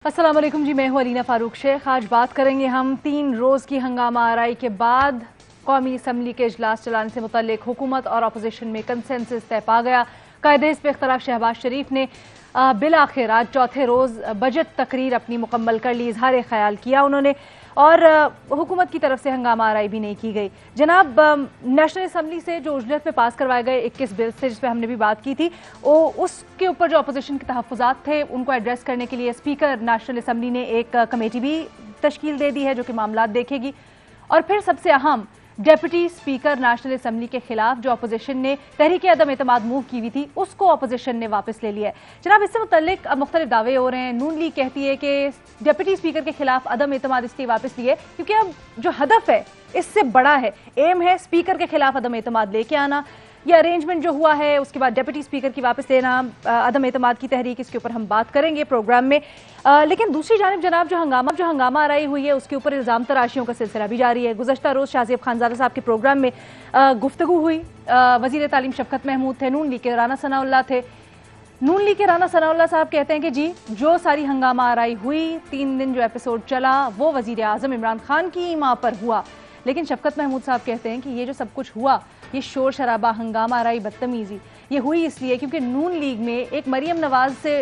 अस्सलाम वालेकुम जी, मैं हूं अलीना फारूक शेख। आज बात करेंगे हम 3 रोज़ की हंगामा आराई के बाद कौमी असम्बली के इजलास चलाने से मुतल्लिक हुकूमत और अपोजिशन में कंसेंसस तय पा गया। कायदे इस पे इख्तलाफ शहबाज शरीफ ने बिलाखिर आज चौथे रोज़ बजट तकरीर अपनी मुकम्मल कर ली। इजहार ख्याल किया उन्होंने और हुकूमत की तरफ से हंगामा आराई भी नहीं की गई। जनाब, नेशनल असम्बली से जो उजलत में पास करवाए गए 21 बिल थे जिस पर हमने भी बात की थी, उसके ऊपर जो अपोजिशन के तहफ़्फ़ुज़ात थे उनको एड्रेस करने के लिए स्पीकर नेशनल असम्बली ने एक कमेटी भी तश्कील दे दी है जो कि मामलात देखेगी। और फिर सबसे अहम, डेप्यूटी स्पीकर नेशनल असम्बली के खिलाफ जो अपोजिशन ने तहरीक अदम एतमाद मूव की हुई थी उसको अपोजिशन ने वापस ले लिया है। जनाब, इससे मुतल्लिक अब मुख्तलिफ दावे हो रहे हैं। नून लीग कहती है कि डेप्यूटी स्पीकर के खिलाफ अदम एतमाद इसलिए वापस लिए क्योंकि अब जो हदफ है इससे बड़ा है, एम है स्पीकर के खिलाफ अदम एतमाद लेके आना। ये अरेंजमेंट जो हुआ है उसके बाद डेप्यूटी स्पीकर की वापस लेना, अदम एतमाद की तहरीक, इसके ऊपर हम बात करेंगे प्रोग्राम में। लेकिन दूसरी जानिब जनाब, जो हंगामा आराई हुई है उसके ऊपर इल्ज़ाम तराशियों का सिलसिला भी जारी है। गुज़श्ता रोज़ शाहज़ेब खानज़ादा साहब के प्रोग्राम में गुफ्तगू हुई। वज़ीर तालीम शफ़क़त महमूद थे, नून लीग के राना सनाउल्लाह थे। नून लीग के राना सनाउल्लाह साहब कहते हैं कि जी जो सारी हंगामा आराई हुई, 3 दिन जो एपिसोड चला वो वज़ीर आज़म इमरान खान की ईमा पर हुआ। लेकिन शफ़क़त महमूद साहब कहते हैं कि ये जो सब कुछ हुआ, ये शोर शराबा, हंगामा आराई, बदतमीज़ी, ये हुई इसलिए क्योंकि नून लीग में एक मरियम नवाज से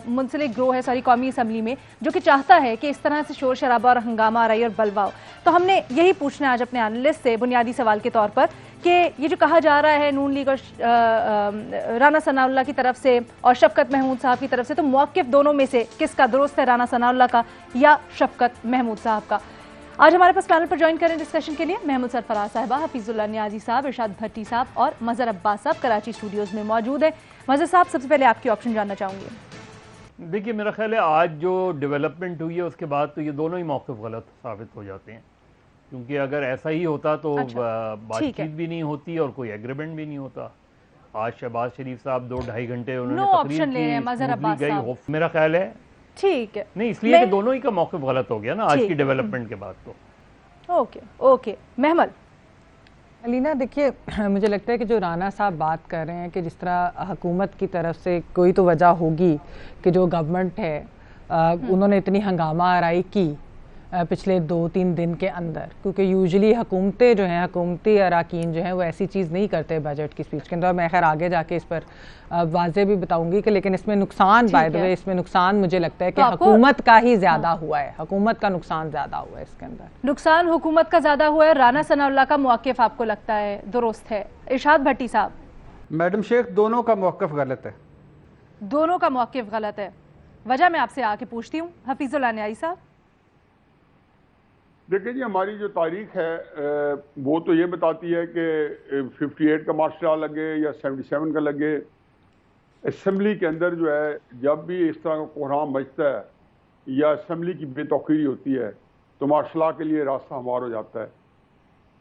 मुंसलिक ग्रोह है सारी कौमी असम्बली में जो कि चाहता है कि इस तरह से शोर शराबा और हंगामा आराई और बलवा हो। तो हमने यही पूछना है आज अपने एनालिस्ट से बुनियादी सवाल के तौर पर कि ये जो कहा जा रहा है नून लीग और राना सनाउल्लाह की तरफ से और शफ़क़त महमूद साहब की तरफ से, तो मौक़िफ़ दोनों में से किसका दुरुस्त है, राना सनाउल्लाह का या शफ़क़त महमूद साहब का? आज हमारे पास पैनल पर ज्वाइन करें डिस्कशन के लिए महमूद सरफराज साहिबा, हफीजुल्लाह नियाजी साहब, इरशाद भट्टी साहब और मज़हर अब्बास साहब कराची स्टूडियोज़ में मौजूद हैं। मज़हर साहब, सबसे पहले आपकी ऑप्शन जानना चाहूँगी। देखिए, मेरा ख्याल है आज जो डेवलपमेंट हुई है उसके बाद तो ये दोनों ही मौक़िफ़ गलत साबित हो जाते हैं, क्योंकि अगर ऐसा ही होता तो बातचीत भी नहीं होती और कोई एग्रीमेंट भी नहीं होता। आज शहबाज शरीफ साहब 2-2.5 घंटे उन्होंने तकरीर की, मज़हर अब्बास साहब, मेरा ख्याल है ठीक है, नहीं इसलिए कि दोनों ही का मौक़िफ़ गलत हो गया ना आज की डेवलपमेंट के बाद। तो ओके महमल। अलीना, देखिए मुझे लगता है कि जो राना साहब बात कर रहे हैं कि जिस तरह हुकूमत की तरफ से कोई तो वजह होगी कि जो गवर्नमेंट है उन्होंने इतनी हंगामा आराई की पिछले 2-3 दिन के अंदर, क्योंकि यूजुअली हुकूमतें जो हैं, हुकूमती अराकीन जो हैं वो ऐसी चीज़ नहीं करते बजट की स्पीच के अंदर। मैं खैर आगे जाके इस पर वाज़े भी बताऊंगी कि लेकिन इसमें नुकसान, बाय द वे, इसमें नुकसान मुझे लगता है कि हुकूमत का ही ज़्यादा हुआ है, हुकूमत का नुकसान ज़्यादा हुआ है इसके अंदर। नुकसान हुकूमत का ज़्यादा हुआ है। राना सनाउल्लाह का मौक़िफ़ आपको लगता है दुरुस्त है? इरशाद भट्टी साहब। मैडम शेख, दोनों का मौक़िफ़ गलत है। दोनों का मौक़िफ़ गलत है, वजह मैं आपसे आके पूछती हूँ। हफीजुल्लाह नियाज़ी साहब। देखिए जी, हमारी जो तारीख है वो तो ये बताती है कि 58 का मार्शल लॉ लगे या 77 का लगे, असम्बली के अंदर जो है जब भी इस तरह का कोहराम मचता है या असम्बली की बेतौकीरी होती है तो मार्शल लॉ के लिए रास्ता हमार हो जाता है।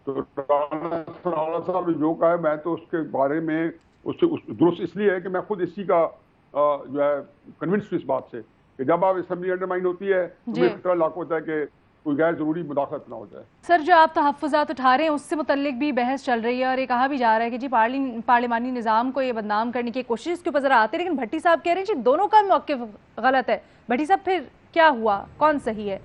तो राना सनाउल्लाह साहब ने जो कहा है, मैं तो उसके बारे में उससे दुरुस्त इसलिए है कि मैं खुद इसी का जो है कन्विंस हूँ इस बात से कि जब आप असम्बली अंडरमाइन होती है तो एक तरह लाख होता है कि कोई गैर जरूरी मुदाखलत ना हो जाए। सर, जो आप तहफ़्फ़ुज़ात उठा रहे हैं उससे मुतल्लिक भी बहस चल रही है और ये कहा भी जा रहा है कि जी पार्लिमानी निज़ाम को ये बदनाम करने की कोशिश इसके ऊपर ज़रा आते हैं। लेकिन भट्टी साहब कह रहे हैं जी दोनों का मौक़िफ़ गलत है। भट्टी साहब, फिर क्या हुआ, कौन सही है?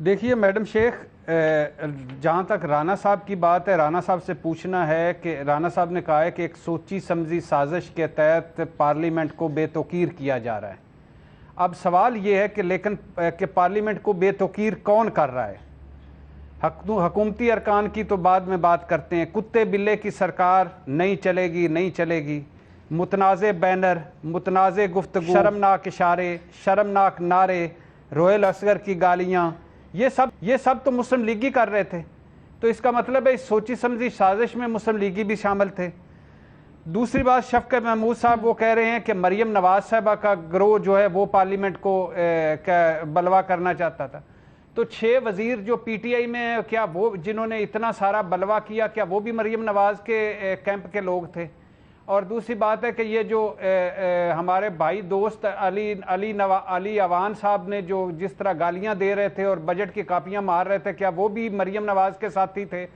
देखिए मैडम शेख, जहाँ तक राना साहब की बात है, राना साहब से पूछना है कि राना साहब ने कहा है कि एक सोची समझी साजिश के तहत पार्लियामेंट को बेतौकीर किया जा रहा है। अब सवाल ये है कि लेकिन कि पार्लियामेंट को बेतौकीर कौन कर रहा है? हुकूमती अरकान की तो बाद में बात करते हैं। कुत्ते बिल्ले की सरकार नहीं चलेगी, नहीं चलेगी, मुतनाज़े बैनर, मुतनाज़े गुफ्तगू, शर्मनाक इशारे, शर्मनाक नारे, रोयल असगर की गालियाँ, ये सब तो मुस्लिम लीगी कर रहे थे। तो इसका मतलब है इस सोची समझी साजिश में मुस्लिम लीगी भी शामिल थे। दूसरी बात, शफ़क़त महमूद साहब वो कह रहे हैं कि मरियम नवाज साहबा का ग्रोह जो है वो पार्लियामेंट को बलवा करना चाहता था। तो 6 वज़ीर जो पीटीआई में है, क्या वो जिन्होंने इतना सारा बलवा किया, क्या वो भी मरियम नवाज के कैंप के लोग थे? और दूसरी बात है कि ये जो हमारे भाई दोस्त अली अवान साहब ने जो जिस तरह गालियाँ दे रहे थे और बजट की कापियाँ मार रहे थे, क्या वो भी मरियम नवाज के साथी थे?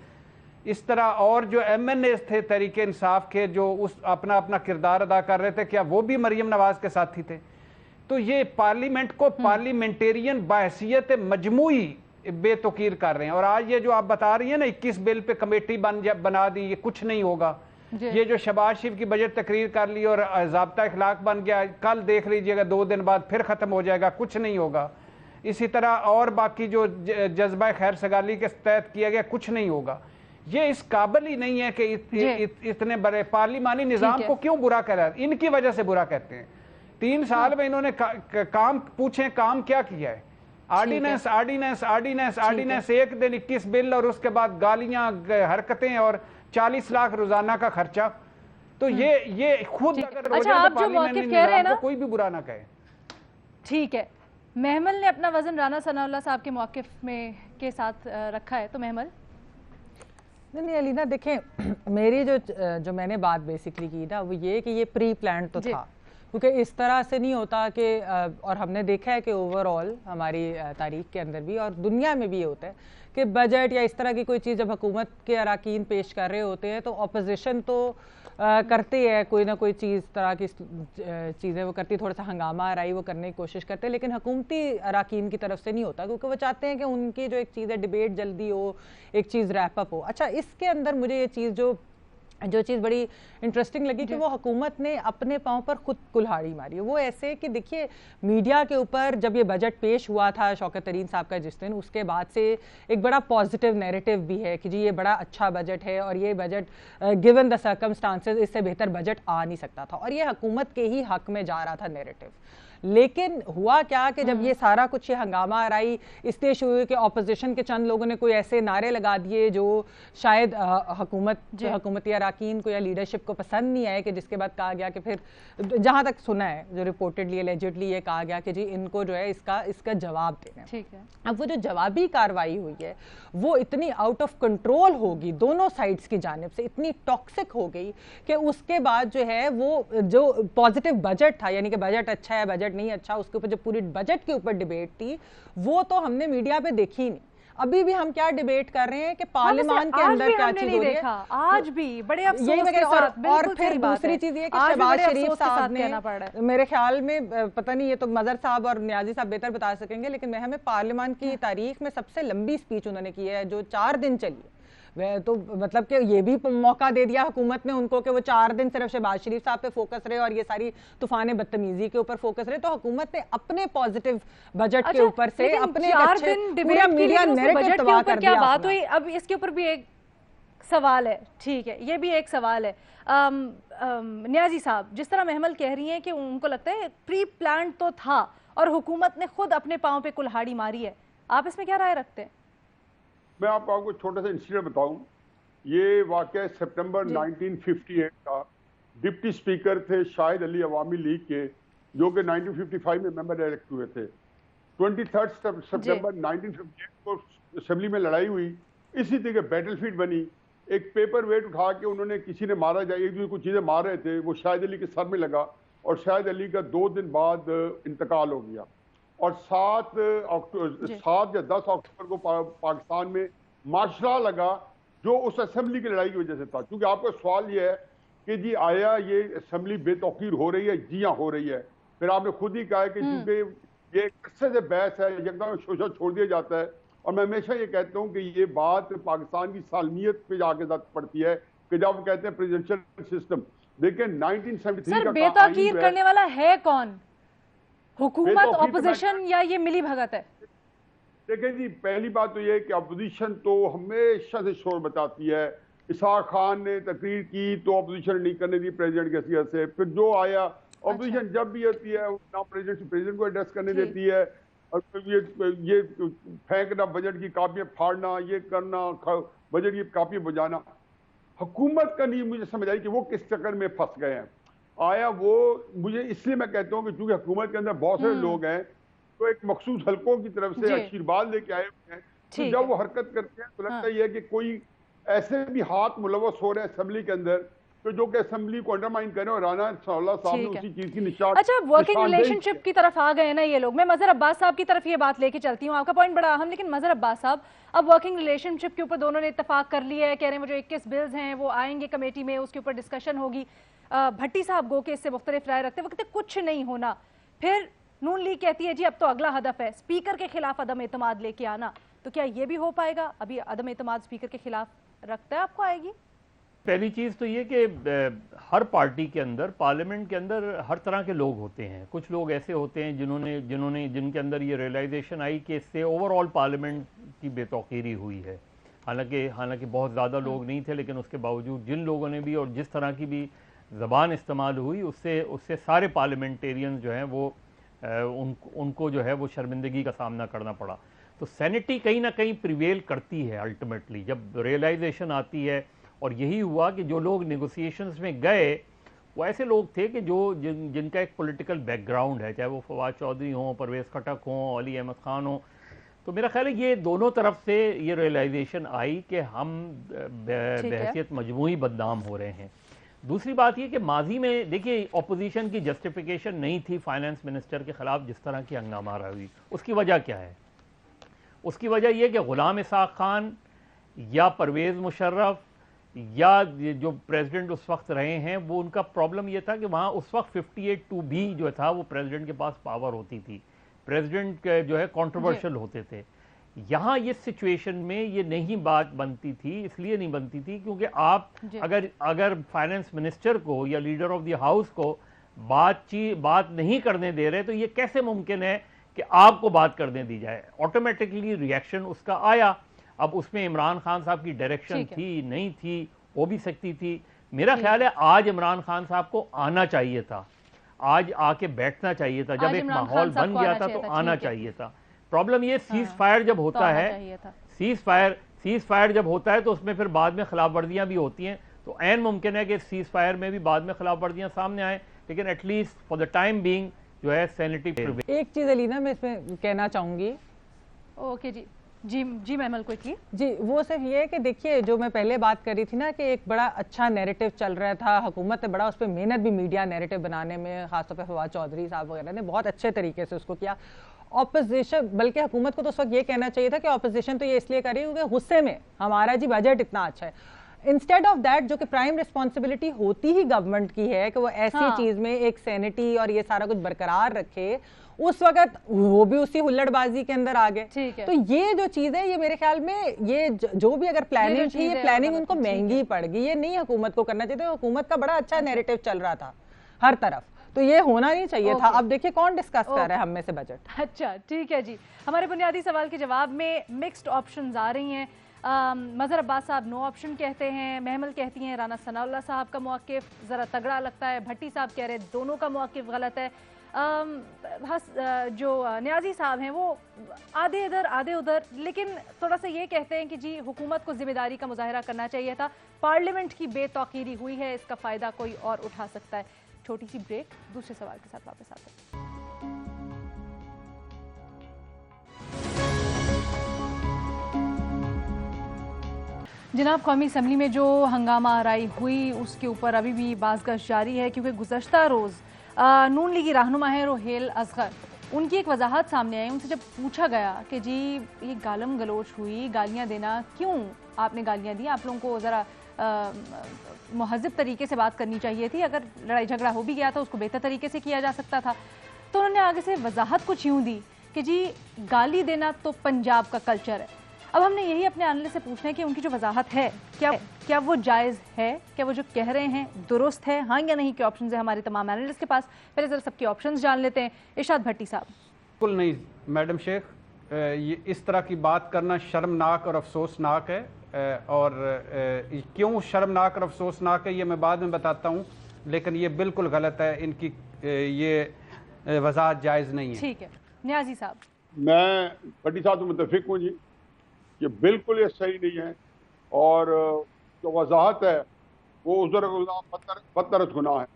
इस तरह और जो MNAs थे तहरीक इंसाफ के जो उस अपना किरदार अदा कर रहे थे, क्या वो भी मरियम नवाज के साथी थे? तो ये पार्लियामेंट को पार्लियामेंटेरियन बाहैसियत मजमूई बेतौकीर कर रहे हैं। और आज ये जो आप बता रही हैं ना 21 बिल पे कमेटी बना दी, ये कुछ नहीं होगा। ये जो शहबाज शरीफ की बजट तकरीर कर ली और ज़ाब्ता इखलाक बन गया, कल देख लीजिएगा 2 दिन बाद फिर ख़त्म हो जाएगा, कुछ नहीं होगा। इसी तरह और बाकी जो जज्बा खैर सगाली के तहत किया गया, कुछ नहीं होगा। ये इस काबिल ही नहीं है कि इतने बड़े पार्लिमानी निज़ाम को क्यों बुरा कह रहा है, इनकी वजह से बुरा कहते हैं। 3 साल में इन्होंने काम पूछे, काम क्या किया है? आर्डिनेंस आर्डिनेंस आर्डिनेंस आर्डिनेंस, एक दिन 21 बिल और उसके बाद गालियां, हरकतें और 40 लाख रोजाना का खर्चा। तो ये खुद अगर अच्छा, आप जो मौक़िफ़ कह रहे हैं ना, कोई भी बुरा ना कहे। ठीक है, महमल ने अपना वजन राना सनाउल्लाह साहब के मौक़िफ़ में के साथ रखा है, तो महमल। नहीं अलीना, देखें मेरी जो मैंने बात बेसिकली की ना, वो ये कि ये प्री प्लान तो था, क्योंकि इस तरह से नहीं होता कि और हमने देखा है कि ओवरऑल हमारी तारीख के अंदर भी और दुनिया में भी ये होता है कि बजट या इस तरह की कोई चीज़ जब हुकूमत के अराकीन पेश कर रहे होते हैं तो अपोजिशन तो करते हैं, कोई ना कोई चीज़ तरह की चीज़ें वो करती, थोड़ा सा हंगामा आराई वो करने की कोशिश करते हैं, लेकिन हुकूमती अराकीन की तरफ से नहीं होता, क्योंकि वो चाहते हैं कि उनकी जो एक चीज़ है डिबेट जल्दी हो, एक चीज़ रैप अप हो। अच्छा, इसके अंदर मुझे ये चीज़ जो चीज़ बड़ी इंटरेस्टिंग लगी कि वो हुकूमत ने अपने पाँव पर खुद कुल्हाड़ी मारी। वो ऐसे कि देखिए, मीडिया के ऊपर जब ये बजट पेश हुआ था शौकत तरीन साहब का जिस दिन, उसके बाद से एक बड़ा पॉजिटिव नैरेटिव भी है कि जी ये बड़ा अच्छा बजट है और ये बजट गिवन द सर्कमस्टांसेस इससे बेहतर बजट आ नहीं सकता था, और ये हुकूमत के ही हक में जा रहा था नैरेटिव। लेकिन हुआ क्या कि जब ये सारा कुछ ये हंगामा आराई इसलिए शुरू हुई कि अपोजिशन के चंद लोगों ने कोई ऐसे नारे लगा दिए जो शायद हुकूमती अराकीन को या लीडरशिप को पसंद नहीं आए, कि जिसके बाद कहा गया कि फिर जहां तक सुना है जो रिपोर्टेडली एलिजिडली ये कहा गया कि जी इनको जो है इसका जवाब देना। ठीक है, अब वो जो जवाबी कार्रवाई हुई है वो इतनी आउट ऑफ कंट्रोल होगी दोनों साइड्स की जानिब से, इतनी टॉक्सिक हो गई कि उसके बाद जो है वो जो पॉजिटिव बजट था, यानी कि बजट अच्छा है बजट नहीं अच्छा, उसके ऊपर जो पूरी बजट के ऊपर डिबेट थी वो तो हमने मीडिया पे देखी नहीं। अभी भी हम क्या डिबेट कर रहे हैं कि पार्लियामान के अंदर क्या चीज हो रही है, आज भी बड़े अफसोस के साथ। और फिर दूसरी चीज ये कि शहबाज शरीफ साहब ने, मेरे ख्याल में पता नहीं, ये तो मजहर साहब और नियाजी साहब बेहतर बता सकेंगे, लेकिन मैं हमें पार्लियामान की तारीख में सबसे लंबी स्पीच उन्होंने की है जो 4 दिन चली। वह तो मतलब कि ये भी मौका दे दिया हुकूमत ने उनको कि वो 4 दिन सिर्फ शहबाज शरीफ साहब पे फोकस रहे और ये सारी तूफान बदतमीजी के ऊपर फोकस रहे। तो हुकूमत ने अपने पॉजिटिव बजट के ऊपर से अपने पूरा मीडिया नैरेटिव तबाह कर दिया। क्या बात हुई, अब इसके ऊपर भी एक सवाल है। ठीक है, ये भी एक सवाल है। नियाजी साहब, जिस तरह महमल कह रही हैं कि उनको लगता है प्री प्लान तो था और हुकूमत ने खुद अपने पाँव पे कुल्हाड़ी मारी है, आप इसमें क्या राय रखते हैं? मैं आपको छोटा सा इंसिडेंट बताऊं। ये वाकया सितंबर 1958 का। डिप्टी स्पीकर थे शाहिद अली अवामी लीग के, जो कि 1955 में मेंबर इलेक्ट हुए थे। 23 सितंबर 1958 को असेंबली में लड़ाई हुई, इसी तरह बैटलफील्ड बनी। एक पेपर वेट उठा के उन्होंने किसी ने मारा जाए, एक दूसरे को चीज़ें मार रहे थे, वो शाहिद अली के सर में लगा और शाहिद अली का 2 दिन बाद इंतकाल हो गया। और 7 या 10 अक्टूबर को पाकिस्तान में मार्शल लॉ लगा, जो उस असेंबली की लड़ाई की वजह से था। क्योंकि आपका सवाल ये है कि जी आया ये असेंबली बेतौकीर हो रही है? जी हाँ, हो रही है। फिर आपने खुद ही कहा कि क्योंकि ये अरसे से बहस है, एकदम शोशा छोड़ दिया जाता है। और मैं हमेशा ये कहता हूँ कि ये बात पाकिस्तान की सालमियत पे जाके पड़ती है कि जब वो कहते हैं प्रेसिडेंशियल सिस्टम। देखिए 1973 का बेतौकीर करने वाला है कौन? हुकूमत, ऑपोजिशन या ये मिली भगत है? देखिए जी, पहली बात तो ये है कि अपोजिशन तो हमेशा से शोर बचाती है। इसहाक खान ने तकरीर की तो अपोजिशन नहीं करने दी प्रेसिडेंट की हैसियत से। फिर जो आया अपोजिशन जब भी होती है ना प्रेसिडेंट को एड्रेस करने देती है, और ये फेंकना, बजट की कापियां फाड़ना, ये करना, बजट की कापियां बजाना। हुकूमत का नहीं मुझे समझ आई कि वो किस चक्कर में फंस गए हैं। आया वो, मुझे इसलिए मैं कहता हूँ कि चूंकि हुकूमत के अंदर बहुत सारे लोग हैं तो एक मखसूस हलकों की तरफ से आशीर्वाद लेके आए हुए हैं, तो जब वो हरकत करते हैं तो लगता ही है कि कोई ऐसे भी हाथ मुलवस हो रहे हैं असेंबली के अंदर तो जो कि असेंबली को अंडरमाइन करें। और राना सनाउल्लाह साहब ने उसी चीज की निशान। अच्छा, वर्किंग रिलेशनशिप की तरफ आ गए ना ये लोग। मैं मजहर अब्बास साहब की तरफ ये बात लेके चलती हूँ, आपका पॉइंट बड़ा अहम। लेकिन मजहर अब्बास साहब, अब वर्किंग रिलेशनशिप के ऊपर दोनों ने इत्तेफाक कर लिया है, कह रहे हैं वो जो 21 बिल्स हैं वो आएंगे कमेटी में, उसके ऊपर डिस्कशन होगी। भट्टी साहब गो के इससे मुख्तलिफ राय रखते, वो कहते कुछ नहीं होना। फिर नून लीग कहती है जी अब तो अगला हदफ है स्पीकर के खिलाफ अदम एतमाद लेके आना, तो क्या ये भी हो पाएगा? अभी अदम एतमाद स्पीकर के खिलाफ रखता है, आपको आएगी? पहली चीज़ तो ये कि हर पार्टी के अंदर, पार्लियामेंट के अंदर हर तरह के लोग होते हैं। कुछ लोग ऐसे होते हैं जिनके अंदर ये रियलाइजेशन आई कि इससे ओवरऑल पार्लियामेंट की बेतौकीरी हुई है। हालांकि बहुत ज़्यादा लोग नहीं थे, लेकिन उसके बावजूद जिन लोगों ने भी और जिस तरह की भी ज़बान इस्तेमाल हुई उससे सारे पार्लियामेंटेरियन जो हैं वो उनको जो है वो शर्मिंदगी का सामना करना पड़ा। तो सैनिटी कहीं ना कहीं प्रिवेल करती है अल्टीमेटली जब रियलाइजेशन आती है। और यही हुआ कि जो लोग नेगोशिएशंस में गए वो ऐसे लोग थे कि जिनका एक पॉलिटिकल बैकग्राउंड है, चाहे वो फवाद चौधरी हों, परवेज़ खटक हों, अली अहमद ख़ान हों। तो मेरा ख्याल है ये दोनों तरफ से ये रियलाइजेशन आई कि हम बहैसियत मजमूई बदनाम हो रहे हैं। दूसरी बात ये कि माजी में देखिए अपोजिशन की जस्टिफिकेशन नहीं थी फाइनेंस मिनिस्टर के ख़िलाफ़ जिस तरह की हंगामा रही। उसकी वजह क्या है? उसकी वजह यह कि ग़ुलाम इसाक़ खान या परवेज़ मुशर्रफ या जो प्रेसिडेंट उस वक्त रहे हैं वो उनका प्रॉब्लम ये था कि वहाँ उस वक्त 58(2)B जो था वो प्रेसिडेंट के पास पावर होती थी, प्रेसिडेंट जो है कंट्रोवर्शियल होते थे। यहाँ ये सिचुएशन में ये नहीं बात बनती थी, इसलिए नहीं बनती थी क्योंकि आप अगर फाइनेंस मिनिस्टर को या लीडर ऑफ द हाउस को बात नहीं करने दे रहे तो ये कैसे मुमकिन है कि आपको बात करने दी जाए? ऑटोमेटिकली रिएक्शन उसका आया। अब उसमें इमरान खान साहब की डायरेक्शन थी नहीं थी, हो भी सकती थी। मेरा ख्याल है आज इमरान खान साहब को आना चाहिए था, आज आके बैठना चाहिए था। जब एक माहौल बन गया था तो आना चाहिए था। प्रॉब्लम ये सीज फायर जब होता है, सीज फायर जब होता है तो उसमें फिर बाद में खिलाफ वर्जियां भी होती हैं। तो ऐन मुमकिन है कि सीज फायर में भी बाद में खिलाफ वर्जियां सामने आए, लेकिन at least for the time being जो है सैनिटी। एक चीज अलीना मैं इसमें कहना चाहूंगी। ओके जी महमल क्विकली। जी वो सिर्फ ये है कि देखिए जो मैं पहले बात कर रही थी ना कि एक बड़ा अच्छा नैरेटिव चल रहा था, हुकूमत ने बड़ा उस पर मेहनत भी मीडिया नैरेटिव बनाने में, खासतौर पे फवाद चौधरी साहब वगैरह ने बहुत अच्छे तरीके से उसको किया। ऑपोजिशन, बल्कि हुकूमत को तो उस वक्त ये कहना चाहिए था कि ऑपोजिशन तो ये इसलिए कर रही है क्योंकि गुस्से में हमारा जी बजट इतना अच्छा है। इंस्टेड ऑफ दैट जो कि प्राइम रिस्पॉन्सिबिलिटी होती ही गवर्नमेंट की है कि वो ऐसी चीज में एक सैनिटी और ये सारा कुछ बरकरार रखे, उस वक्त वो भी उसी हुल्लड़बाजी के अंदर आ गए। तो ये जो चीज है ये मेरे ख्याल में ये जो भी अगर प्लानिंग थी ये प्लानिंग उनको महंगी पड़ गई। ये नहीं हुकूमत को करना चाहिए था। हुकूमत का बड़ा अच्छा नैरेटिव चल रहा था हर तरफ, तो ये होना नहीं चाहिए था। अब देखिए कौन डिस्कस कर रहा है हम में से बजट। अच्छा ठीक है जी। हमारे बुनियादी सवाल के जवाब में मिक्स्ड ऑप्शंस आ रही हैं। मज़हर अब्बास साहब नो ऑप्शन कहते हैं, महमल कहती हैं राना सनाउल्लाह साहब का मौक़िफ़ ज़रा तगड़ा लगता है, भट्टी साहब कह रहे हैं दोनों का मौक़िफ़ गलत है। जो न्याजी साहब हैं वो आधे इधर आधे उधर, लेकिन थोड़ा सा ये कहते हैं कि जी हुकूमत को जिम्मेदारी का मुजाहरा करना चाहिए था, पार्लियामेंट की बेतौकीरी हुई है, इसका फ़ायदा कोई और उठा सकता है। छोटी सी ब्रेक, दूसरे सवाल के साथ वापस आते हैं। जनाब, कौमी असम्बली में जो हंगामा आराई हुई उसके ऊपर अभी भी बाज़गश्त जारी है क्योंकि गुज़श्ता रोज़ नून लीगी रहनुमा है रोहेल असगर, उनकी एक वजाहत सामने आई। उनसे जब पूछा गया कि जी ये गालम गलोच हुई, गालियां देना, क्यों आपने गालियां दी? आप लोगों को ज़रा मुहज़्ज़ब तरीके से बात करनी चाहिए थी, अगर लड़ाई झगड़ा हो भी गया था उसको बेहतर तरीके से किया जा सकता था। तो उन्होंने आगे से वजाहत कुछ यूँ दी कि जी गाली देना तो पंजाब का कल्चर है। अब हमने यही अपने एनालिस्ट से पूछना है कि उनकी जो वजाहत है क्या वो जायज़ है, क्या वो जो कह रहे हैं दुरुस्त है, हाँ या नहीं के ऑप्शन है हमारे तमाम एनालिस्ट के पास। पहले ज़रा सबके ऑप्शन जान लेते हैं। इरशाद भट्टी साहब। बिल्कुल नहीं मैडम शेख, ये इस तरह की बात करना शर्मनाक और अफसोसनाक है। और क्यों शर्मनाक और अफसोसनाक है ये मैं बाद में बताता हूँ, लेकिन ये बिल्कुल गलत है, इनकी ये वजाहत जायज़ नहीं है। ठीक है न्याजी साहब। मैं भट्टी साहब से मुतफिक हूँ जी, ये बिल्कुल ये सही नहीं है। और जो वजाहत है वो उज़र बदतरस गुनाह है।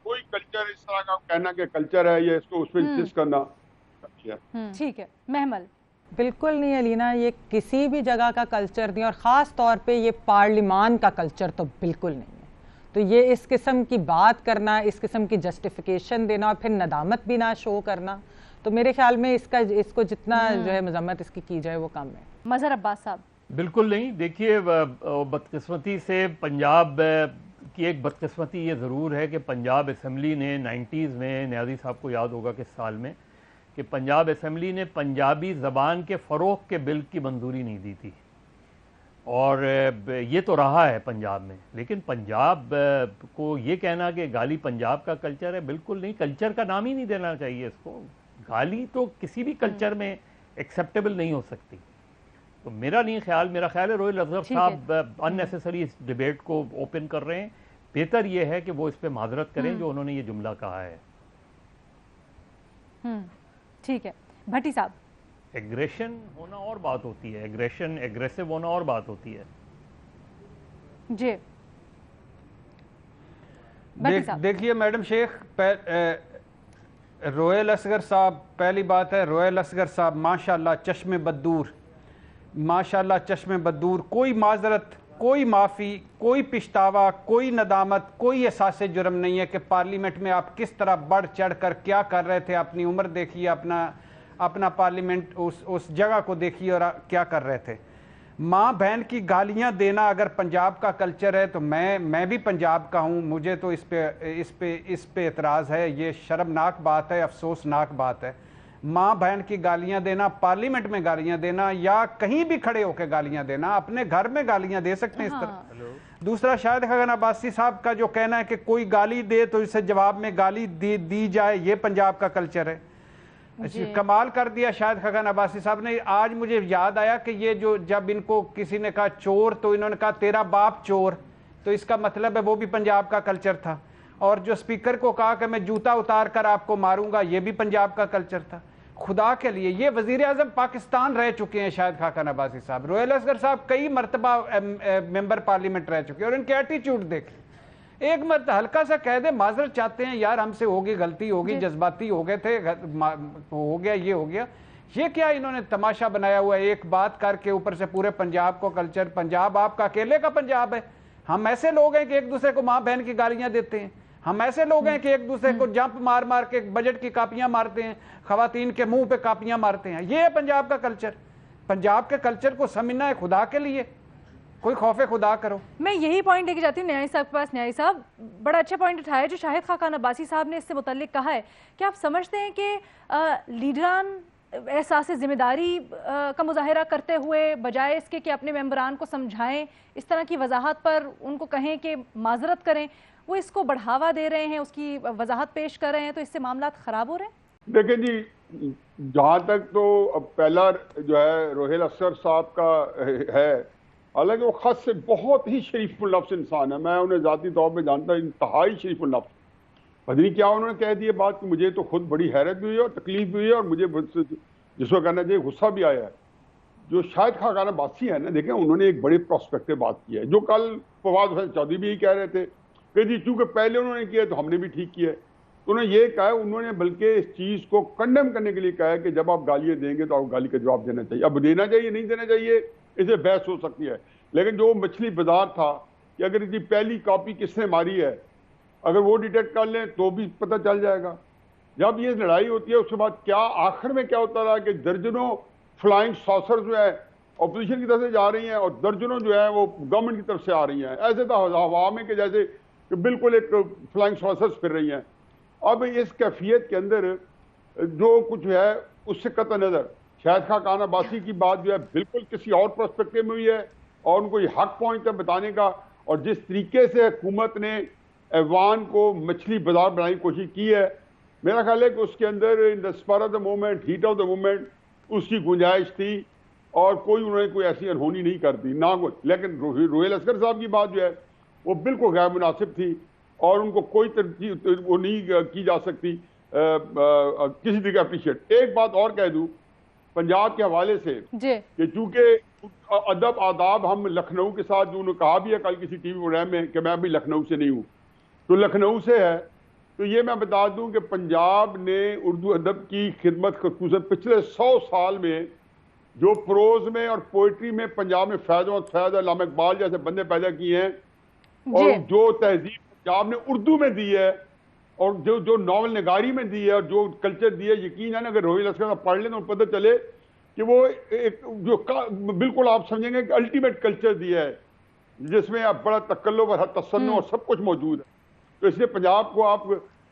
कोई कल्चर इस तरह का कहना कि कल्चर है ये, इसको उसमें इंसिस्ट करना। ठीक है महमल। बिल्कुल नहीं अलीना, ये किसी भी जगह का कल्चर नहीं, और ख़ास तौर पे ये पार्लिमान का कल्चर तो बिल्कुल नहीं है। तो ये इस किस्म की बात करना, इस किस्म की जस्टिफिकेशन देना और फिर नदामत भी ना शो करना, तो मेरे ख्याल में इसको जितना जो है मजम्मत इसकी की जाए वो कम है। मज़हर अब्बास साहब। बिल्कुल नहीं। देखिए बदकिस्मती से पंजाब کی ایک بدقسمتی یہ ضرور ہے کہ پنجاب اسمبلی نے 90s میں، نیازی صاحب کو یاد ہوگا کس سال میں، کہ پنجاب اسمبلی نے پنجابی زبان کے فروغ کے بل کی منظوری نہیں دی تھی، اور یہ تو رہا ہے پنجاب میں. لیکن پنجاب کو یہ کہنا کہ گالی پنجاب کا کلچر ہے، بالکل نہیں. کلچر کا نام ہی نہیں دینا چاہیے اس کو. گالی تو کسی بھی کلچر میں ایکسیپٹیبل نہیں ہو سکتی. تو میرا نہیں خیال، میرا خیال ہے روہل اصغر صاحب اننیسیسری اس ڈیبیٹ کو اوپن کر رہے ہیں. بہتر یہ ہے کہ وہ اس پہ معذرت کریں جو انہوں نے یہ جملہ کہا ہے. ٹھیک ہے بھٹی صاحب. ایگریشن ہونا اور بات ہوتی ہے، ایگریسو ہونا اور بات ہوتی ہے. جی دیکھیے میڈم شیخ، روہل اصغر صاحب، پہلی بات ہے روہل اصغر صاحب ماشاءاللہ چشم بدور، ماشاءاللہ چشم بدور، کوئی معذرت، کوئی معافی، کوئی پچھتاوا، کوئی ندامت، کوئی احساس جرم نہیں ہے کہ پارلیمنٹ میں آپ کس طرح بڑھ چڑھ کر کیا کر رہے تھے. اپنی عمر دیکھیے، اپنا پارلیمنٹ اس جگہ کو دیکھیے اور کیا کر رہے تھے. ماں بہن کی گالیاں دینا اگر پنجاب کا کلچر ہے تو میں بھی پنجاب کا ہوں، مجھے تو اس پہ اعتراض ہے. یہ شرمناک بات ہے، افسوسناک بات ہے. ماں بہن کی گالیاں دینا، پارلیمنٹ میں گالیاں دینا، یا کہیں بھی کھڑے ہو کے گالیاں دینا، اپنے گھر میں گالیاں دے سکتے ہیں اس طرح. دوسرا شاہد خاقان عباسی صاحب کا جو کہنا ہے کہ کوئی گالی دے تو اسے جواب میں گالی دی جائے، یہ پنجاب کا کلچر ہے. کمال کر دیا شاہد خاقان عباسی صاحب نے. آج مجھے یاد آیا کہ یہ جو جب ان کو کسی نے کہا چور تو انہوں نے کہا تیرا باپ چور، تو اس کا مطلب ہے وہ بھی پنجاب کا کلچر تھا. اور جو اسپیکر کو کہا کہ میں جوتا اتار کر آپ کو ماروں گا، یہ بھی پنجاب کا کلچر تھا. خدا کے لیے، یہ وزیر اعظم پاکستان رہ چکے ہیں شاہد خاقان عباسی صاحب. روہل اصغر صاحب کئی مرتبہ ممبر پارلیمنٹ رہ چکے ہیں، اور ان کے ایٹیچیوڈ دیکھیں. ایک مرتبہ ہلکا سا کہہ دے معذرت چاہتے ہیں، یار ہم سے ہوگی، غلطی ہوگی، جذباتی ہو گئے تھے، ہو گیا، یہ ہو گیا. یہ کیا انہوں نے تماشا بنایا ہوا ہے ایک بات کر کے اوپر سے پورے پنجاب کو کلچر. پنجاب آپ کا اکیلے کا پنجاب ہے. ہم ایسے لوگ ہیں کہ ایک دوسرے کو ماں بہن کی گالیاں دیتے ہیں. ہم ایسے لوگ ہیں کہ ایک دوسرے کو جمپ مار مار کے بجٹ کی کاپیاں مارتے ہیں، خواتین کے منہ پہ کاپیاں مارتے ہیں. یہ ہے پنجاب کا کلچر. پنجاب کے کلچر کو سمجھنا ہے خدا کے لیے. کوئی خوف خدا کرو. میں یہی پوائنٹ لے کے جاتی ہوں نیازی صاحب کے پاس. نیازی صاحب بڑا اچھا پوائنٹ اٹھایا جو شاہد خاقان عباسی صاحب نے اس سے متعلق کہا ہے کہ آپ سمجھتے ہیں کہ لیڈران احساس ذمہ داری کا مظاہرہ کرتے ہوئے بجائے اس کے کہ اپنے ممبران کو سمجھائیں، اس طرح کی وضاحت پر ان کو کہیں کہ معذرت کریں، وہ اس کو بڑھاوا دے رہے ہیں، اس کی وضاحت پیش کر رہے ہیں، تو اس سے معاملات خراب ہو رہے ہیں؟ دیکھیں جی، جہاں تک تو پہلا جو ہے روہل اصغر صاحب کا ہے، حالانکہ وہ خط سے بہت ہی شریف النفس انسان ہے. میں انہیں ذاتی طور پہ جانتا ہوں، انتہائی شریف النفس. پتہ نہیں کیا انہوں نے کہہ دی بات کہ مجھے تو خود بڑی حیرت بھی ہوئی اور تکلیف بھی ہوئی ہے، اور مجھے جس کو کہنا چاہیے غصہ بھی آیا ہے. جو شاہد خاقان عباسی ہے نا، دیکھیں انہوں نے ایک بڑے پراسپیکٹو بات کی ہے، جو کل فواد حسین چودھری بھی کہہ رہے تھے کہ جی چونکہ پہلے انہوں نے کیا تو ہم نے بھی ٹھیک کیا ہے. تو انہوں نے یہ کہا ہے، انہوں نے بلکہ اس چیز کو کنڈیم کرنے کے لیے کہا ہے کہ جب آپ گالیاں دیں گے تو آپ گالی کا جواب دینا چاہیے. اب دینا چاہیے نہیں دینا چاہیے اسے بحث ہو سکتی ہے، لیکن جو مچھلی بازار تھا کہ اگر اس کی پہلی کاپی کس نے ماری ہے، اگر وہ ڈیٹیکٹ کر لیں تو بھی پتہ چل جائے گا. جب یہ لڑائی ہوتی ہے اس کے بعد کیا آخر میں کیا ہوتا رہا کہ درجنوں فلائنگ ساسر جو ہے اپوزیشن کی طرف سے جا رہی ہیں اور درجنوں جو ہے وہ گورنمنٹ کی طرف سے آ رہی ہیں. ایسے تھا ہوا میں کہ جیسے کہ بالکل ایک فلائنگ ساسرز پھر رہی ہیں. اب اس کیفیت کے اندر جو کچھ ہے اس سے قطع نظر شاہد خاقان عباسی کی بات جو ہے بالکل کسی اور پرسپیکٹو میں ہوئی ہے، اور ان کو یہ حق پوائنٹ ہے بتانے کا. اور جس طریقے سے حکومت نے ایوان کو مچھلی بازار بنانے کی کوشش کی ہے، میرا خیال ہے کہ اس کے اندر in the spur of the moment, heat of the moment اس کی گنجائش تھی، اور کوئی انہوں نے کوئی ایسی انہونی نہیں کر دی نہ کچھ. لیکن روہل اصغر صاحب کی بات جو ہے وہ بالکل غیر مناسب تھی، اور ان کو کوئی ترجیح وہ نہیں کی جا سکتی کسی طریقے اپریشیٹ. ایک بات اور کہہ دوں پنجاب کے حوالے سے کہ چونکہ ادب آداب ہم لکھنؤ کے ساتھ، جو انہوں نے کہا بھی ہے کل کسی ٹی وی پروگرام میں کہ میں ابھی لکھنؤ سے نہیں ہوں، تو لکھنؤ سے ہے. تو یہ میں بتا دوں کہ پنجاب نے اردو ادب کی خدمت خصوصاً پچھلے 100 سال میں جو پروز میں اور پوئٹری میں پنجاب میں فیض احمد فیض، علامہ اقبال جیسے بندے پیدا کیے ہیں، اور جو تہذیب پنجاب نے اردو میں دی ہے، اور جو ناول نگاری میں دی ہے، اور جو کلچر دی ہے، یقین ہے نا اگر روہل اصغر پڑھ لیں تو پتہ چلے کہ وہ ایک جو بالکل آپ سمجھیں گے کہ الٹیمیٹ کلچر دیا ہے. جس میں اب بڑا تکلف اور تصنع اور سب کچھ موجود ہے. تو اس لیے پنجاب کو آپ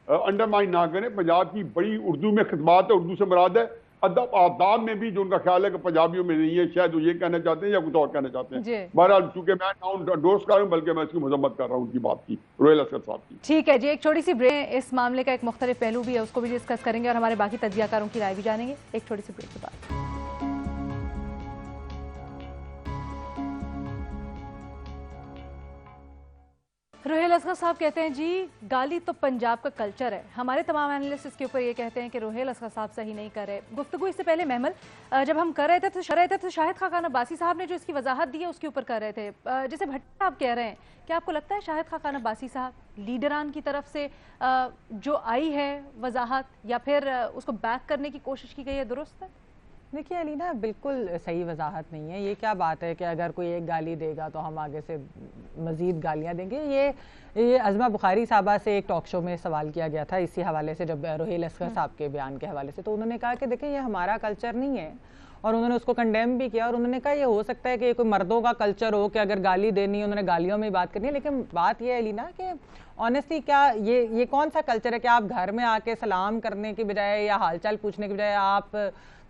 انڈرمائن نہ کریں. پنجاب کی بڑی اردو میں خدمات ہے, اردو سے مراد ہے ادب آداب میں بھی جو ان کا خیال ہے کہ پنجابیوں میں نہیں ہے, شاید وہ یہ کہنا چاہتے ہیں یا کچھ اور کہنا چاہتے ہیں. بہرحال چونکہ میں نہ انڈورس کر رہا ہوں بلکہ میں اس کی مذمت کر رہا ہوں ان کی بات کی, روہیل اسکر صاحب کی. ٹھیک ہے جی, ایک چھوٹی سی بریک, اس معاملے کا ایک مختلف پہلو بھی ہے اس کو بھی ڈسکس کریں گے اور ہمارے باقی تجزیہ کاروں کی رائے بھی جانیں گے ایک چھوٹی سی بریک کے بعد. روہیل اسکر صاحب کہتے ہیں جی گالی تو پنجاب کا کلچر ہے. ہمارے تمام اینالسٹ اس کے اوپر یہ کہتے ہیں کہ روہیل اسکر صاحب صحیح نہیں کر رہے. گفتگو اس سے پہلے محمل جب ہم کر رہے تھے تو شاہد خاقان عباسی صاحب نے جو اس کی وضاحت دی ہے اس کے اوپر کر رہے تھے. جیسے بھٹی صاحب کہہ رہے ہیں, کیا آپ کو لگتا ہے شاہد خاقان عباسی صاحب لیڈران کی طرف سے جو آئی ہے وضاحت یا پھر اس کو بیک کرنے کی کوشش کی گئی ہے درست ہے؟ دیکھیے علینا بالکل صحیح وضاحت نہیں ہے. یہ کیا بات ہے کہ اگر کوئی ایک گالی دے گا تو ہم آگے سے مزید گالیاں دیں گے. یہ عظمہ بخاری صاحبہ سے ایک ٹاک شو میں سوال کیا گیا تھا اسی حوالے سے, جب روہیل اسکر صاحب کے بیان کے حوالے سے, تو انہوں نے کہا کہ دیکھیں یہ ہمارا کلچر نہیں ہے, اور انہوں نے اس کو کنڈیم بھی کیا, اور انہوں نے کہا یہ ہو سکتا ہے کہ یہ کوئی مردوں کا کلچر ہو کہ اگر گالی دینی انہوں نے گالیوں میں بات کرنی ہے. لیکن بات یہ ہے علینا کہ آنیسٹلی کیا یہ کون سا کلچر ہے کہ آپ گھر میں آ کے سلام کرنے کی بجائے یا حال چال پوچھنے کی بجائے آپ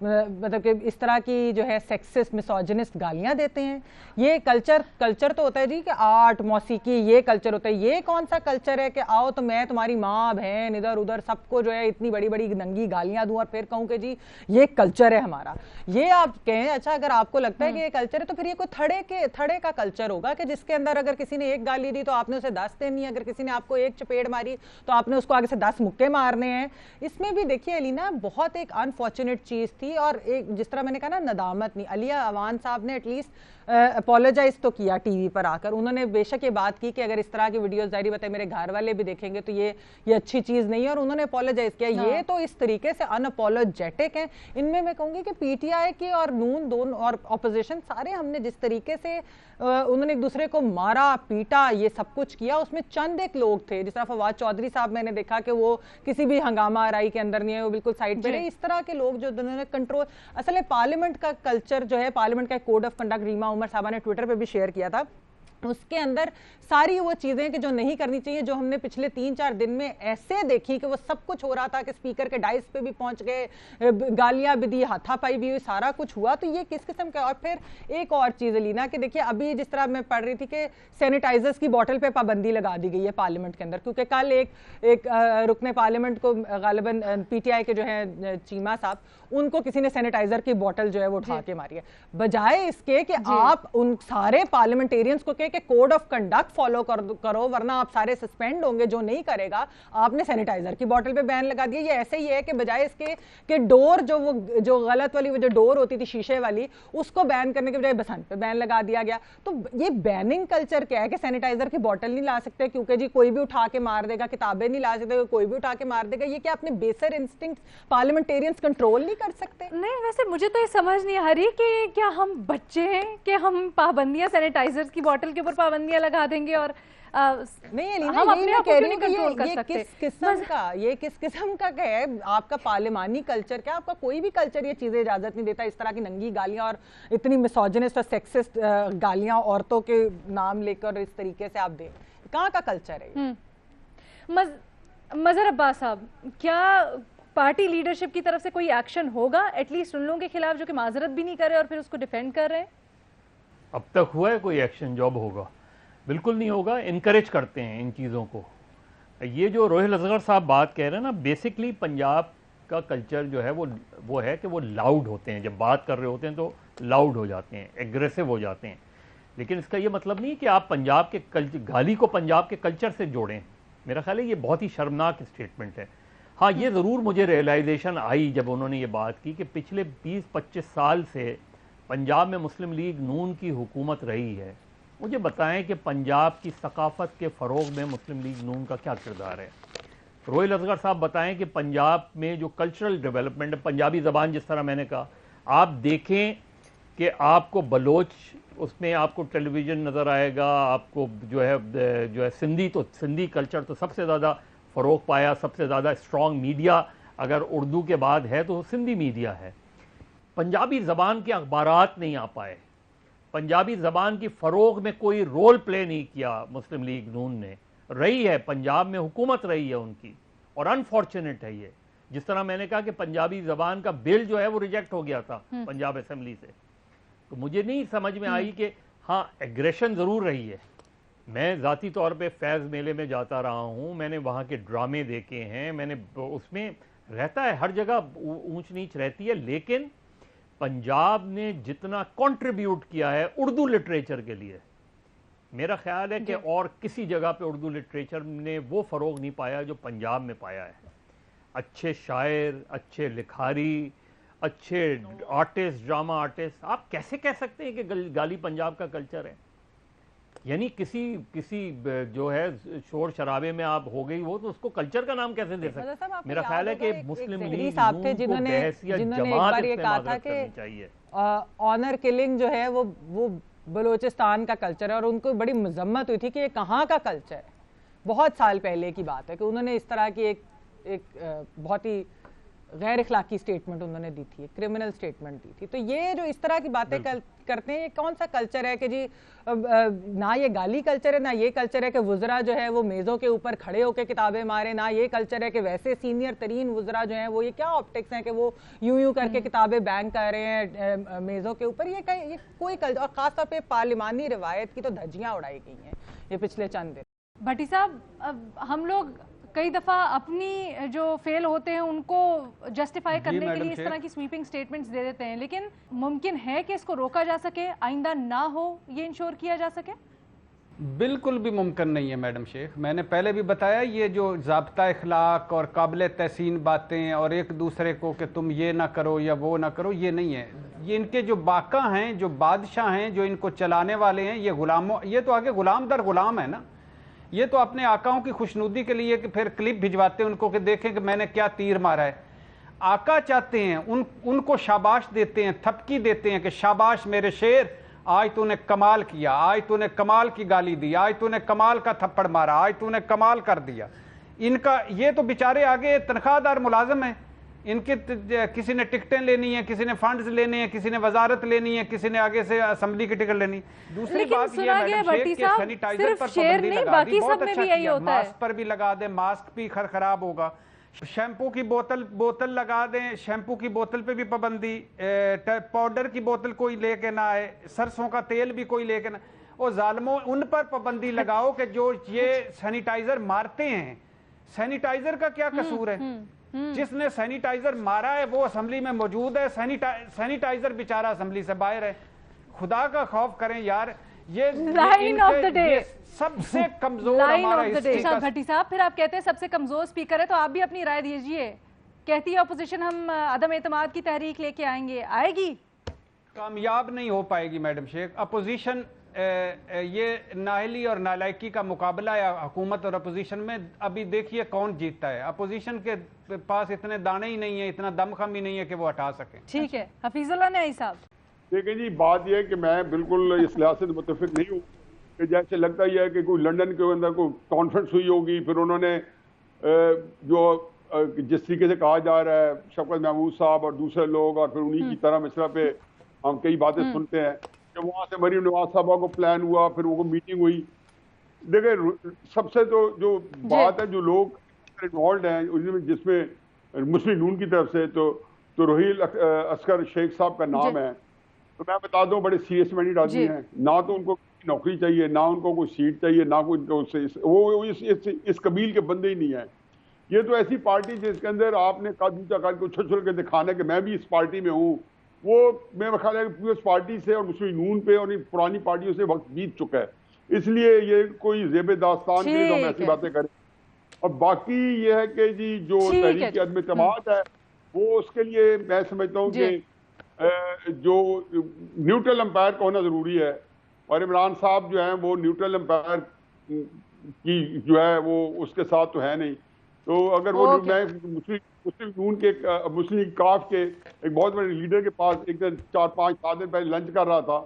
مطلب کہ اس طرح کی جو ہے سیکسسٹ میسوجنسٹ گالیاں دیتے ہیں. یہ کلچر تو ہوتا ہے جی کہ آرٹ موسیقی یہ کلچر ہوتا ہے. یہ کون سا کلچر ہے کہ آؤ تو میں تمہاری ماں بہن ادھر ادھر سب کو جو ہے اتنی بڑی بڑی ننگی گالیاں دوں اور پھر کہوں کہ جی یہ کلچر ہے ہمارا. یہ آپ کہیں اچھا اگر آپ کو لگتا ہے کہ یہ کلچر ہے تو پھر یہ کوئی تھڑے کا کلچر ہوگا کہ جس کے اندر اگر کسی نے ایک گالی دی تو آپ نے اسے 10 دینی ہے, اگر کسی نے آپ کو ایک چپیڑ ماری تو آپ نے اس کو آگے سے 10 مکے مارنے ہیں. اس میں بھی دیکھیے علینا بہت ایک انفارچونیٹ چیز تھی, اور ایک جس طرح میں نے کہا نا ندامت نہیں. علیہ اوان صاحب نے ایٹ لیسٹ اپولوجائز تو کیا ٹی وی پر آ کر. انہوں نے بے شک یہ بات کی کہ اگر اس طرح کی ویڈیوز ظاہری بتائے میرے گھر والے بھی دیکھیں گے تو یہ اچھی چیز نہیں ہے, اور انہوں نے اپولوجائز کیا. یہ تو اس طریقے سے ان اپولوجیٹک ہیں. ان میں کہوں گی کہ پی ٹی آئی کی اور نون دونوں اور اپوزیشن سارے ہم نے جس طریقے سے انہوں نے ایک دوسرے کو مارا پیٹا یہ سب کچھ کیا, اس میں چند ایک لوگ تھے جس طرح فواد چودھری صاحب میں نے دیکھا کہ وہ کسی بھی ہنگامہ آرائی کے اندر نہیں ہے, وہ بالکل سائڈ پہ رہے. اس طرح کے لوگ جو انہوں نے کنٹرول, اصل میں پارلیمنٹ کا کلچر جو ہے, پارلیمنٹ کا کوڈ آف کنڈکٹ ریما عمر صاحبہ نے ٹویٹر پہ بھی شیئر کیا تھا, اس کے اندر ساری وہ چیزیں کہ جو نہیں کرنی چاہیے, جو ہم نے پچھلے 3-4 دن میں ایسے دیکھی کہ وہ سب کچھ ہو رہا تھا کہ اسپیکر کے ڈائس پہ بھی پہنچ گئے, گالیاں بھی دی, ہاتھا پائی بھی ہوئی, سارا کچھ ہوا. تو یہ کس قسم کا. اور پھر ایک اور چیز لینا کہ دیکھیے ابھی جس طرح میں پڑھ رہی تھی کہ سینیٹائزرز کی بوٹل پہ پابندی لگا دی گئی ہے پارلیمنٹ کے اندر, کیونکہ کل ایک رکن پارلیمنٹ کو غالباً پی ٹی آئی کے جو ہیں چیمہ صاحب, ان کو کسی نے سینیٹائزر کی بوٹل جو ہے وہ اٹھا کے ماری ہے. بجائے اس کے کہ آپ ان سارے پارلیمنٹیرینز کو کہ کوڈ آف کنڈکٹ فالو کرو ورنہ آپ سارے سسپینڈ ہوں گے, جو نہیں کرے گا, آپ نے سینیٹائزر کی بوٹل پہ بین لگا دیا. یہ ایسے ہی ہے کہ بجائے اس کے کہ ڈور جو غلط والی وہ جو ڈور ہوتی تھی شیشے والی, اس کو بین کرنے کے بجائے بسنت پہ بین لگا دیا گیا. تو یہ بیننگ کلچر کیا ہے کہ سینیٹائزر کی بوٹل نہیں لا سکتے کیونکہ جی کوئی بھی اٹھا کے مار دے گا, کتابیں نہیں لا سکتے کوئی بھی اٹھا کے مار دے گا. یہ کیا اپنے بیسر انسٹنکٹ پارلیمنٹیرینز کنٹرول نہیں کر سکتے؟ نہیں ویسے مجھے تو یہ سمجھ نہیں آ رہی کہ کیا ہم بچے ہیں کہ ہم پابندیاں سینیٹائزر کی بوٹل کے اوپر پابندیاں لگا دیں گے اور نہیں علینا, یہ کس قسم کا ہے آپ کا پارلیمانی کلچر. کیا آپ کا کوئی بھی کلچر یہ چیزیں اجازت نہیں دیتا, اس طرح کی ننگی گالیاں اور اتنی میسوجنسٹ اور سیکسسٹ گالیاں عورتوں کے نام لے کر اس طریقے سے آپ دیں؟ کہاں کا کلچر ہے؟ مظہر عباس صاحب, کیا پارٹی لیڈرشپ کی طرف سے کوئی ایکشن ہوگا ایٹ لیسٹ ان لوگوں کے خلاف جو کہ معذرت بھی نہیں کر رہے اور پھر اس کو ڈیفینڈ کر رہے ہیں؟ اب تک ہوا ہے کوئی ایکشن؟ جاب ہوگا؟ بالکل نہیں ہوگا. انکریج کرتے ہیں ان چیزوں کو. یہ جو روہیل اسکر صاحب بات کہہ رہے ہیں نا, بیسکلی پنجاب کا کلچر جو ہے وہ ہے کہ وہ لاؤڈ ہوتے ہیں, جب بات کر رہے ہوتے ہیں تو لاؤڈ ہو جاتے ہیں, ایگریسو ہو جاتے ہیں. لیکن اس کا یہ مطلب نہیں کہ آپ پنجاب کے گالی کو پنجاب کے کلچر سے جوڑیں. میرا خیال ہے یہ بہت ہی شرمناک اسٹیٹمنٹ ہے. ہاں یہ ضرور مجھے ریئلائزیشن آئی جب انہوں نے یہ بات کی کہ پچھلے 20-25 سال سے پنجاب میں مسلم لیگ نون کی حکومت رہی ہے. مجھے بتائیں کہ پنجاب کی ثقافت کے فروغ میں مسلم لیگ نون کا کیا کردار ہے. روہیل اسکر صاحب بتائیں کہ پنجاب میں جو کلچرل ڈیولپمنٹ ہے, پنجابی زبان جس طرح میں نے کہا, آپ دیکھیں کہ آپ کو بلوچ اس میں آپ کو ٹیلی ویژن نظر آئے گا, آپ کو جو ہے سندھی کلچر تو سب سے زیادہ فروغ پایا, سب سے زیادہ اسٹرانگ میڈیا اگر اردو کے بعد ہے تو سندھی میڈیا ہے. پنجابی زبان کے اخبارات نہیں آ پائے. पंजाबी ज़बान की फ़रोग में कोई रोल प्ले नहीं किया मुस्लिम लीग नून ने। रही है, पंजाब में हुकूमत रही है उनकी, और अनफॉर्चुनेट है ये। जिस तरह मैंने कहा कि पंजाबी ज़बान का बिल जो है वो रिजेक्ट हो गया था पंजाब असेंबली से, तो मुझे नहीं समझ में आई कि हाँ, एग्रेशन ज़रूर रही है। मैं ज़ाती तौर पे फैज़ मेले में जाता रहा हूँ, मैंने वहाँ के ड्रामे देखे हैं, मैंने उसमें रहता है, हर जगह ऊंच नीच रहती है, लेकिन पंजाब ने जितना कंट्रीब्यूट किया है उर्दू लिटरेचर के लिए, मेरा ख्याल है कि और किसी जगह पे उर्दू लिटरेचर ने वो फ़रोग नहीं पाया जो पंजाब में पाया है। अच्छे शायर, अच्छे लिखारी, अच्छे आर्टिस्ट, ड्रामा आर्टिस्ट। आप कैसे कह सकते हैं कि गाली पंजाब का कल्चर है? यानी किसी जो है शोर शराबे में आप हो गई वो, तो उसको कल्चर का नाम कैसे दे सकते हैं? मेरा ख्याल है कि मुस्लिम लीग साहब थे जिन्होंने एक बार ये कहा था कि ऑनर किलिंग जो है वो बलोचिस्तान का कल्चर है, और उनको बड़ी मजम्मत हुई थी कि ये कहाँ का कल्चर है। बहुत साल पहले की बात है कि उन्होंने इस तरह की एक बहुत ही गैर इखलाकी स्टेटमेंट उन्होंने दी थी, क्रिमिनल स्टेटमेंट दी थी। तो ये जो इस तरह की बातें करते हैं, ये कौन सा कल्चर है कि जी ना ये गाली कल्चर है, ना ये कल्चर है कि वुज़रा जो है वो मेज़ों के ऊपर खड़े होकर किताबें मारे, ना ये कल्चर है कि वैसे सीनियर तरीन वुज़रा जो हैं वो, ये क्या ऑप्टिक्स हैं कि वो यूं करके किताबें बैंग कर रहे हैं मेज़ों के ऊपर। ये कोई कल्चर, और ख़ासतौर पर पार्लिमानी रिवायत की तो धज्जियाँ उड़ाई गई हैं ये पिछले चंद दिन। भट्टी साहब, हम लोग कई दफा अपनी जो फेल होते हैं उनको जस्टिफाई करने के लिए इस तरह की स्वीपिंग स्टेटमेंट्स दे देते हैं, लेकिन मुमकिन है कि इसको रोका जा सके, आइंदा ना हो, ये इंश्योर किया जा सके? बिल्कुल भी मुमकिन नहीं है मैडम शेख। मैंने पहले भी बताया, ये जो ज़ाब्ता इखलाक और काबिल तहसीन बातें और एक दूसरे को कि तुम ये ना करो या वो ना करो, ये नहीं है। ये इनके जो बाका हैं, जो बादशाह हैं, जो इनको चलाने वाले हैं, ये गुलामों, ये तो आगे गुलाम दर गुलाम है ना। ये तो अपने आकाओं की खुशनुदी के लिए कि फिर क्लिप भिजवाते हैं उनको कि देखें कि मैंने क्या तीर मारा है। आका चाहते हैं, उनको शाबाश देते हैं, थपकी देते हैं कि शाबाश मेरे शेर, आज तूने कमाल किया, आज तूने कमाल की गाली दी, आज तूने कमाल का थप्पड़ मारा, आज तूने कमाल कर दिया। इनका ये तो बेचारे आगे तनख्वाहदार मुलाजिम है, इनके किसी ने टिकटें लेनी है, किसी ने फंड्स लेने हैं, किसी ने वजारत लेनी है, किसी ने आगे से असेंबली की टिकट लेनी। दूसरी बात ये है सैनिटाइजर पर पाबंदी लगा दी, बहुत अच्छा किया। मास्क पर भी लगा दे, मास्क भी खराब होगा। शैम्पू की बोतल लगा दें, शैम्पू की बोतल पे भी पाबंदी, पाउडर की बोतल कोई लेके ना आए, सरसों का तेल भी कोई लेके ना। और जालमों, उन पर पाबंदी लगाओ कि जो ये सैनिटाइजर मारते हैं। सैनिटाइजर का क्या कसूर है? जिसने सैनिटाइजर मारा है वो असेंबली में मौजूद है, सैनिटाइजर बेचारा असेंबली से बाहर है। खुदा का खौफ करें यार। ये लाइन ऑफ द डे, सबसे कमजोर हमारा हिस्ट्री का। भट्टी साहब, फिर आप कहते हैं सबसे कमजोर स्पीकर है, तो आप भी अपनी राय दीजिए। कहती है अपोजिशन हम अदम एतमाद की तहरीक लेके आएंगे, आएगी? कामयाब नहीं हो पाएगी मैडम शेख। अपोजिशन ये नाहली और नालायकी का मुकाबला है हुकूमत और अपोजिशन में। अभी देखिए कौन जीतता है। अपोजिशन के पास इतने दाने ही नहीं है, इतना दमखम ही नहीं है कि वो हटा सके। ठीक है, हफीजुल्लाह न्याई साहब। देखिए जी, बात यह है कि मैं बिल्कुल इस लिहाज से मुत्तफिक नहीं हूँ कि जैसे लगता ही है कि कोई लंदन के अंदर कोई कॉन्फ्रेंस हुई होगी, फिर उन्होंने जो जिस तरीके से कहा जा रहा है शफकत महमूद साहब और दूसरे लोग, और फिर उन्हीं की तरह मिसरा पे हम कई बातें सुनते हैं कि वहाँ से मरीम नवाज साहबा को प्लान हुआ, फिर वो मीटिंग हुई। देखिए, सबसे तो जो बात है, जो लोग इन्वॉल्व हैं जिसमें मुस्लिम नून की तरफ से तो रोहिल असगर शेख साहब का नाम है। तो मैं बता दूं, बड़े सीरियस माइंडेड आदमी हैं। ना तो उनको नौकरी चाहिए, ना उनको कोई सीट चाहिए, ना कोई वो इस कबील के बंदे ही नहीं है। ये तो ऐसी पार्टी जिसके अंदर आपने कादूचा काट को उछल के दिखाना कि मैं भी इस पार्टी में हूँ, वो मेरा ख्याल है कि उस पार्टी से और मुस्लिम नून पे और पुरानी पार्टियों से वक्त बीत चुका है। इसलिए ये कोई ज़ेब दास्तान के लिए तो हम ऐसी बातें करें। और बाकी ये है कि जी जो तहरीक अदम एतमाद है, वो उसके लिए मैं समझता हूँ कि जो न्यूट्रल अंपायर का होना ज़रूरी है। और इमरान साहब जो हैं वो न्यूट्रल अंपायर की जो है वो उसके साथ तो है नहीं। तो अगर वो मैं मुस्लिम नून के मुस्लिम काफ के एक बहुत बड़े लीडर के पास एक दिन 4-5-7 दिन पहले लंच कर रहा था,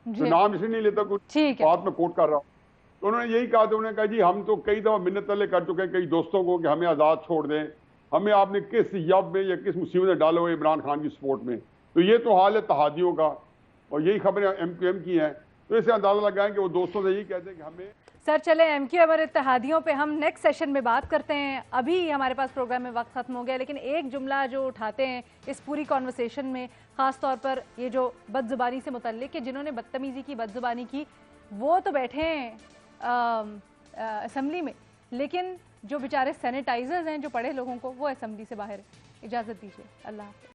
तो नाम इसलिए नहीं लेता, कुछ बात में कोट कर रहा हूँ, तो उन्होंने यही कहा था, उन्होंने कहा जी हम तो कई दफ़ा मिन्नत तले कर चुके हैं कई दोस्तों को कि हमें आज़ाद छोड़ दें, हमें आपने किस यब में या किस मुसीबत में डाला हुआ इमरान खान की सपोर्ट में। तो ये तो हाल है तहादियों का। اور یہی خبریں MQM کی ہیں، تو اسے اندازہ لگائیں کہ وہ دوستوں سے یہی کہتے ہیں کہ ہمیں سر چلے MQM اور اتحادیوں پہ ہم نیکسٹ سیشن میں بات کرتے ہیں. ابھی ہمارے پاس پروگرام میں وقت ختم ہو گیا، لیکن ایک جملہ جو اٹھاتے ہیں اس پوری کانورسیشن میں، خاص طور پر یہ جو بد زبانی سے متعلق، کہ جنہوں نے بدتمیزی کی، بد زبانی کی، وہ تو بیٹھے ہیں اسمبلی میں، لیکن جو بیچارے سینیٹائزرز ہیں جو پڑھے لوگوں کو، وہ اسمبلی سے باہر ہیں. اجازت دیجیے، اللہ حافظ.